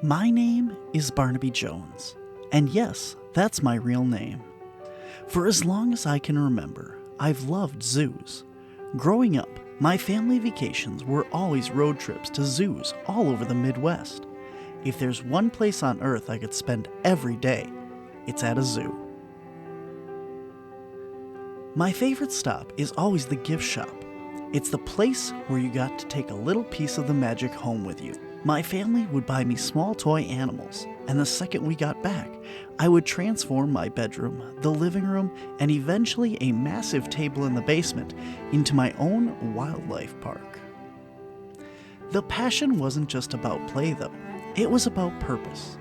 My name is Barnaby Jones, and yes, that's my real name. For as long as I can remember, I've loved zoos. Growing up, my family vacations were always road trips to zoos all over the Midwest. If there's one place on earth I could spend every day, it's at a zoo. My favorite stop is always the gift shop. It's the place where you got to take a little piece of the magic home with you. My family would buy me small toy animals, and the second we got back, I would transform my bedroom, the living room, and eventually a massive table in the basement into my own wildlife park. The passion wasn't just about play though, it was about purpose.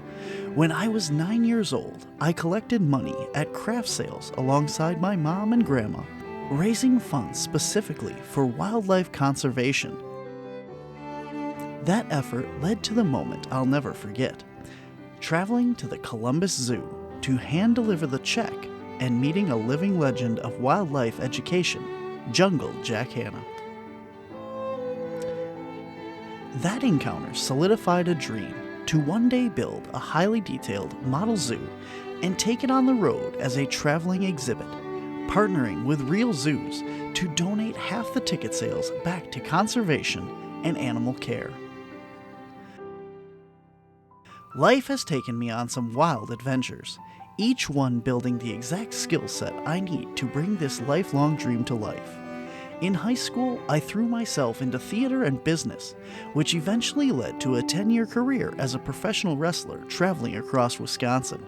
When I was 9 years old, I collected money at craft sales alongside my mom and grandma, raising funds specifically for wildlife conservation. That effort led to the moment I'll never forget, traveling to the Columbus Zoo to hand-deliver the check and meeting a living legend of wildlife education, Jungle Jack Hanna. That encounter solidified a dream to one day build a highly detailed model zoo and take it on the road as a traveling exhibit, partnering with real zoos to donate half the ticket sales back to conservation and animal care. Life has taken me on some wild adventures, each one building the exact skill set I need to bring this lifelong dream to life. In high school, I threw myself into theater and business, which eventually led to a 10-year career as a professional wrestler traveling across Wisconsin.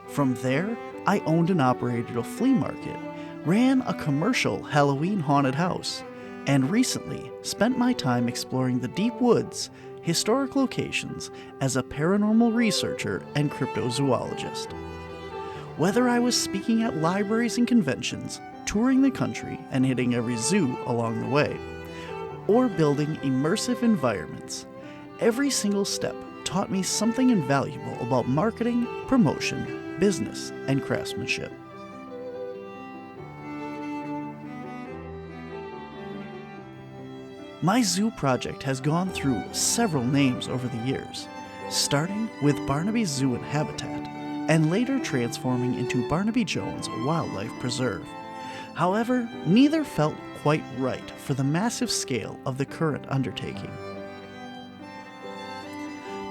From there, I owned and operated a flea market, ran a commercial Halloween haunted house, and recently spent my time exploring the deep woods, historic locations as a paranormal researcher and cryptozoologist. Whether I was speaking at libraries and conventions, touring the country and hitting every zoo along the way, or building immersive environments, every single step taught me something invaluable about marketing, promotion, business, and craftsmanship. My zoo project has gone through several names over the years, starting with Barnaby Zoo and Habitat, and later transforming into Barnaby Jones Wildlife Preserve. However, neither felt quite right for the massive scale of the current undertaking.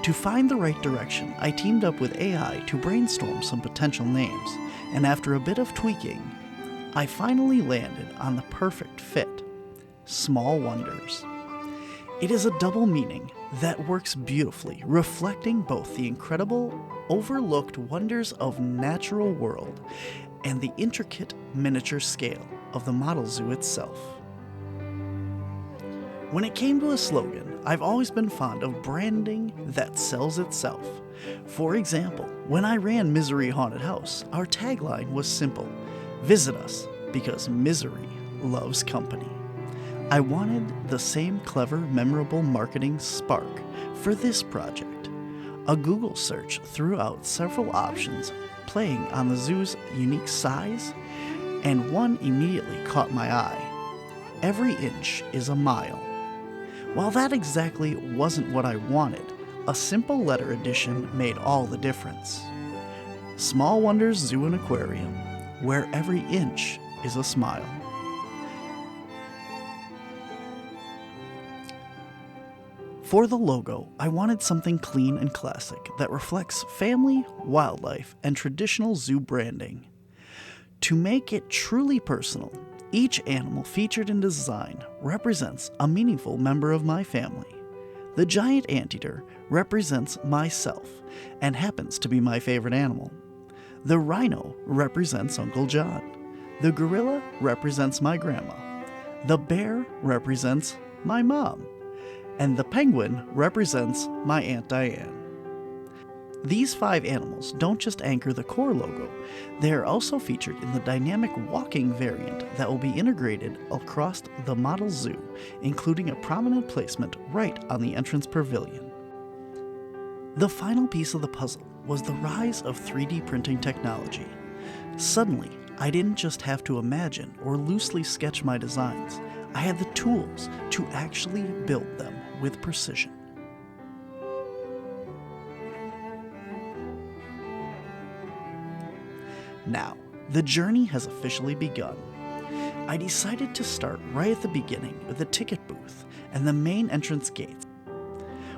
To find the right direction, I teamed up with AI to brainstorm some potential names, and after a bit of tweaking, I finally landed on the perfect fit: Small Wonders. It is a double meaning that works beautifully, reflecting both the incredible, overlooked wonders of natural world and the intricate miniature scale of the model zoo itself. When it came to a slogan, I've always been fond of branding that sells itself. For example, when I ran Misery Haunted House, our tagline was simple: visit us because misery loves company. I wanted the same clever, memorable marketing spark for this project. A Google search threw out several options playing on the zoo's unique size, and one immediately caught my eye. Every inch is a mile. While that exactly wasn't what I wanted, a simple letter addition made all the difference. Small Wonders Zoo and Aquarium, where every inch is a smile. For the logo, I wanted something clean and classic that reflects family, wildlife, and traditional zoo branding. To make it truly personal, each animal featured in design represents a meaningful member of my family. The giant anteater represents myself and happens to be my favorite animal. The rhino represents Uncle John. The gorilla represents my grandma. The bear represents my mom. And the penguin represents my Aunt Diane. These 5 animals don't just anchor the core logo, they are also featured in the dynamic walking variant that will be integrated across the model zoo, including a prominent placement right on the entrance pavilion. The final piece of the puzzle was the rise of 3D printing technology. Suddenly, I didn't just have to imagine or loosely sketch my designs, I had the tools to actually build them with precision. Now, the journey has officially begun. I decided to start right at the beginning with the ticket booth and the main entrance gates.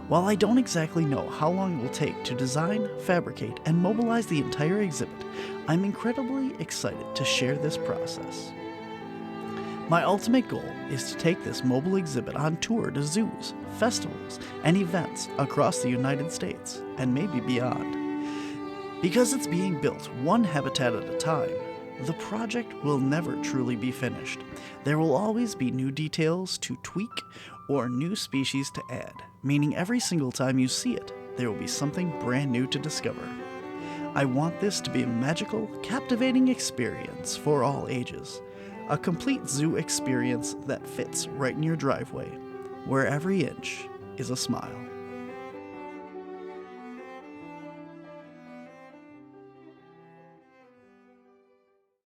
While I don't exactly know how long it will take to design, fabricate, and mobilize the entire exhibit, I'm incredibly excited to share this process. My ultimate goal is to take this mobile exhibit on tour to zoos, festivals, and events across the United States, and maybe beyond. Because it's being built one habitat at a time, the project will never truly be finished. There will always be new details to tweak or new species to add, meaning every single time you see it, there will be something brand new to discover. I want this to be a magical, captivating experience for all ages. A complete zoo experience that fits right in your driveway, where every inch is a smile.